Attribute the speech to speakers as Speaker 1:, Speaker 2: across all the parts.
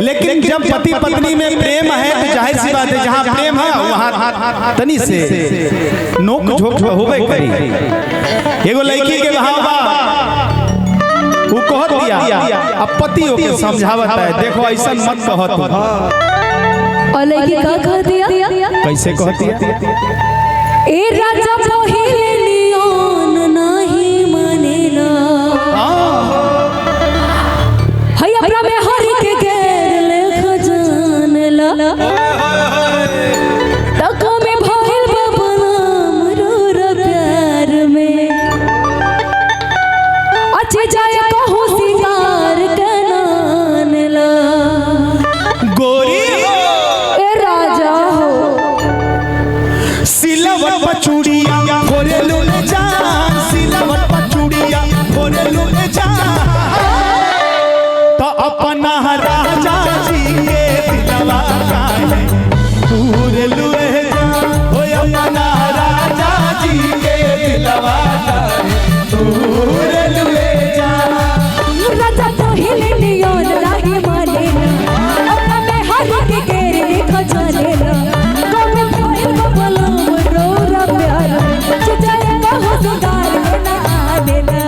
Speaker 1: लेकिन जब पति पत्नी में प्रेम है तो जाहिर सी बात है जहाँ प्रेम है वहाँ तनी से नोक झोंक होबे करी। एगो लड़की के भावा वो कह दिया अब पति ओके समझावत है देखो ऐसा मत कहत
Speaker 2: और लड़की का कह दिया
Speaker 1: कैसे कहती है
Speaker 2: ए राजा पहिले नियन नहीं मानेला है अपना में हरि के गैर लेख जानला तको में भइल बबनाम रोर प्यार में अच्छे जाए कहू सिंगार के नानला
Speaker 1: गोरी
Speaker 2: ए राजा हो
Speaker 1: सिलवट पचूड़िया भोरे लुले जान सिलवट पचूड़िया भोरे लुले जान तो अपना राजा जी के दिलवा काहे पूरे लुले जान हो अपना राजा जी के दिलवा काहे पूरे लुले जान
Speaker 2: राजा पहिले नियन नहीं मानेला अपना में हरि के गैर खजानेला कम भइल बबलाम रोरा प्यार चिचाए कहू सिंगार के नानेला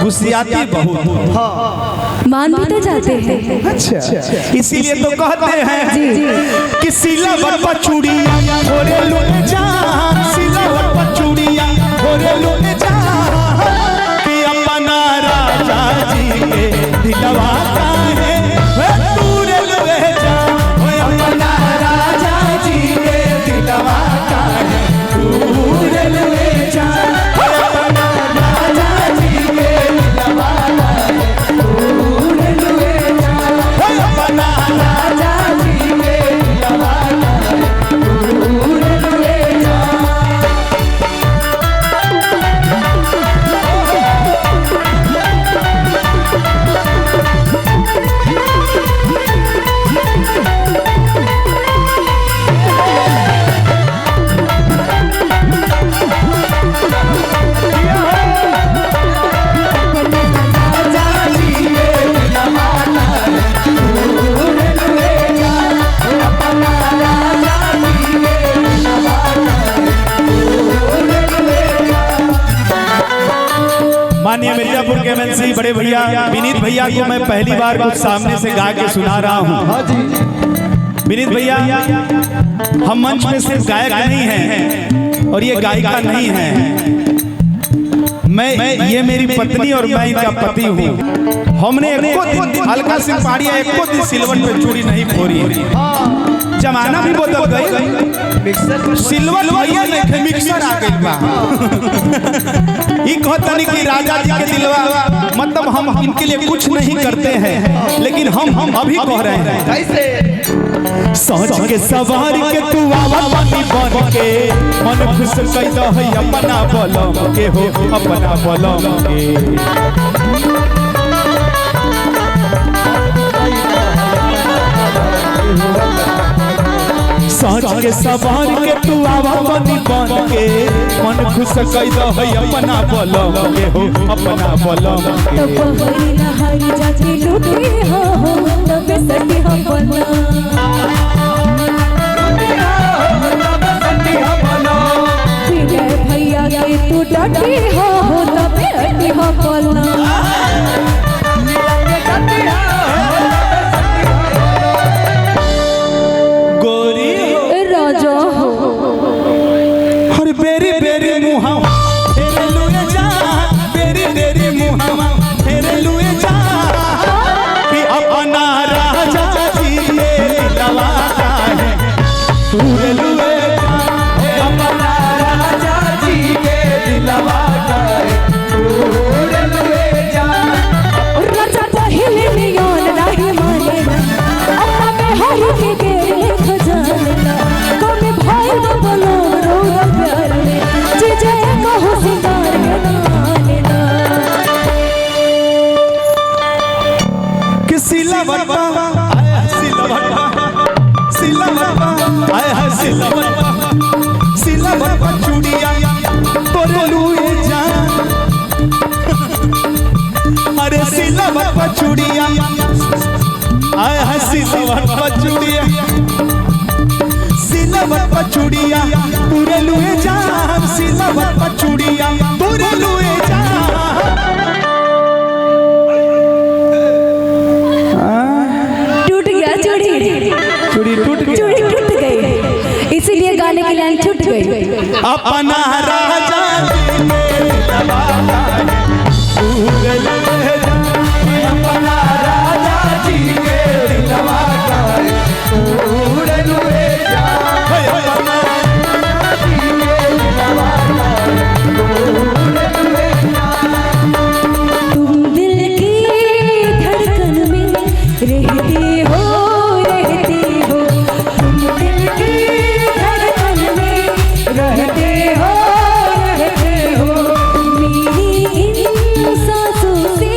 Speaker 1: गुस्सियाती बहुत
Speaker 2: मान भी तो जाते हैं।
Speaker 1: अच्छा इसीलिए तो कहते हैं कि सिलवट पचूड़िया भोरे लुले जान सिलवट पचूड़िया भोरे लुले जान कि अपना राजा जी के दिलवा काहे पूरे लुले जान ओ अपना राजा जी के दिलवा काहे पूरे लुले जान ओ अपना राजा जी के दिलवा काहे पूरे लुले जान ओ अपना राजा जी के दिलवा काहे पूरे लुले जान। माननीय मिर्जापुर के एमएलसी बड़े भैया विनीत भैया को मैं पहली बार कुछ सामने से गा के सुना रहा हूँ। विनीत भैया हम मंच में सिर्फ गायक नहीं हैं और ये गायिका नहीं है, मैं ये मेरी पत्नी और मैं इनका पति हूँ। हमने एको दिन हल्का सिंह पाड़िया एको दिन सिल्वर पे चूड़ी नहीं फोड़ी। जमाना भी बदल गई, सिल्वर भैया नहीं मिक्सर आ गई बा। ये कहतनी कि राजा जी के दिलवा मतलब हम इनके लिए कुछ नहीं करते हैं, लेकिन हम अभी कह रहे हैं कैसे सोच के सवार के तू आवा पानी बन के मन खुश कई दो है अपना बलम के हो अपना बलम के सोच के सवार के तू आवा पानी बन के मन खुश कई दो है अपना बलम के हो अपना बलम के
Speaker 2: तो पहरी नहारी जाके लूटी हो तब सटी हम बना विजय भैया के तू डटी हो तब हटी हम बोलना
Speaker 1: गोरी
Speaker 2: राजा हो
Speaker 1: हर बेरी बेरी मुहा तेरे लुए जा बेरी बेरी मुहा तेरे लुए जा कि अपना राजा जी के दिलवा काहे पूरे लुए जा अपना राजा जी के दिलवा काहे पूरे लुए जा
Speaker 2: राजा पहिले नियन नहीं मानेला अपना में हरि के गैर खजानेला कम भइल बबलाम रोरा प्यार में चिचाए कहू सिंगार के नानेला
Speaker 1: कि सिलवट सिलवट चूड़िया तोरे लुए जान अरे सिलवट चूड़िया सिलवट पचुड़िया सिलवट पचुड़िया तुरे लुए जान सिलवट पचुड़िया तुरे लुए जान।
Speaker 2: टूट गया चूड़ी टूट गई, इसीलिए गाने की लाइन छूट गई।
Speaker 1: अपना राजा अपना राजा जी के दिलवा का उड़ लुए जा
Speaker 2: तुम दिल की धड़कन में रहते हो तुम दिल की धड़कन में रहते हो मेरी इन सांसों से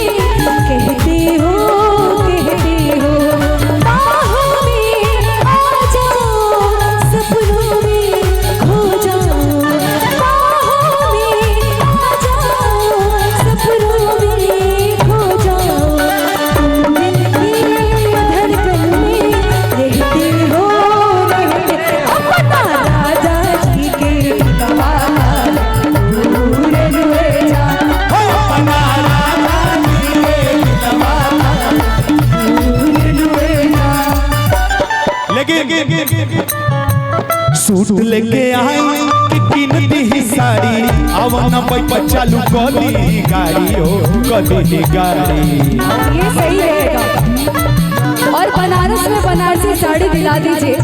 Speaker 2: कहते हो बाहों में आ जाओ सपनों में खो जाओ बाहों में आ जाओ सपनों में खो जाओ तुम दिल की धड़कन में रहते हो अपना राजा जी के दिलवा दूर लुए जा
Speaker 1: अपना राजा जी के दिलवा
Speaker 2: दूर लुए जा।
Speaker 1: लेकिन सूट लेके आए कि कीमती ही साड़ी अवन पे चालू गली गाड़ी हो गली गाड़ी।
Speaker 2: ये सही रहेगा। और बनारस में बनारसी साड़ी दिला दीजिए,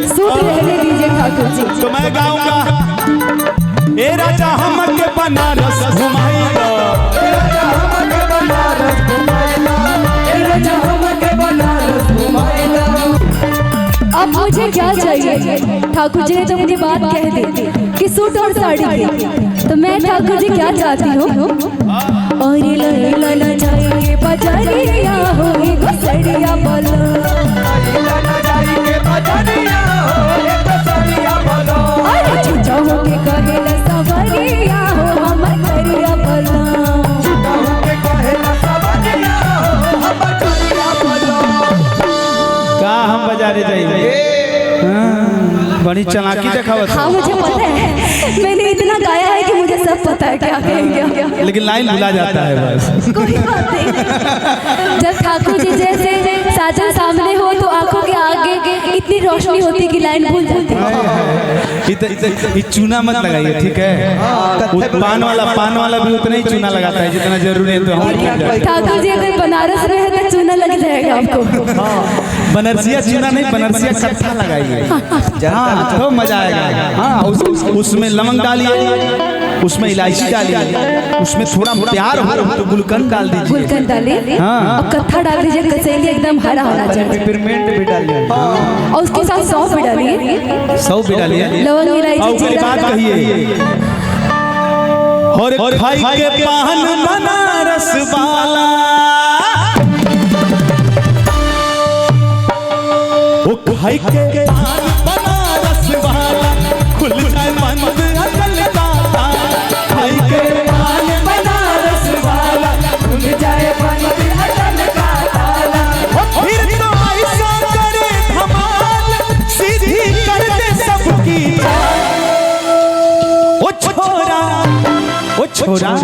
Speaker 2: सूट रहने दीजिए ठाकुर जी।
Speaker 1: तो मैं गाऊंगा ए राजा हमके बनारस घुमाएगा ए राजा हमके बनारस घुमाएगा ए राजा हमके बनारस घुमाएगा।
Speaker 2: अब मुझे क्या चाहिए? ठाकुर जी ने तो मुझे बात कह दी कि सूट और साड़ी की, तो मैं ठाकुर जी क्या चाहती हूँ? और लैला न जाएंगे बजरिया होगी घसड़िया बोलो अरे छुचाओ के कहेला सवरिया हो हमर करिया बोलो
Speaker 1: का हम बाजारे जाइए बड़ी चालाकी दिखावत।
Speaker 2: हाँ मुझे पता है, मैंने इतना गाया है कि मुझे सब पता है क्या कहेंगे,
Speaker 1: लेकिन लाइन भुला जाता है बस।
Speaker 2: कोई बात नहीं। जब ठाकुर जी जैसे साजन सामने हो तो आंखों के आगे इतनी रोशनी होती कि लाइन भूल जाती है।
Speaker 1: ये चूना मत लगाइए, ठीक है? पान वाला भी उतना ही चूना लगाता है जितना जरूरी है। तो हम
Speaker 2: ठाकुर जी अगर बनारस में है तो चूना लग जाएगा आपको।
Speaker 1: बनारसिया चूना नहीं, बनारसिया कट्ठा लगाइए, हाँ तो मजा आएगा। हाँ उसमें लवंग डालिए, उसमें इलायची डालिए, उसमें थोड़ा प्यार हो तो गुलकंद डाल दीजिए।
Speaker 2: गुलकंद डालिए,
Speaker 1: हाँ।
Speaker 2: और कत्था डाल दीजिए, कसेली एकदम हरा होना चाहिए।
Speaker 3: पेपरमेंट भी डालिए
Speaker 2: और उसके साथ सौंफ भी डालिए,
Speaker 1: सौंफ भी डालिए,
Speaker 2: लवंग इलायची जीरा
Speaker 1: बात कहिए। और खाई के पान बनारस वाला वो खाई के पान बनारस वाला खुल जाए मन अकल का ताला। खाई के पान बनारस वाला खुल जाए मन अकल का ताला। फिर तो ऐसा करे धमाल सीधी कर दे सबकी। ओ छोरा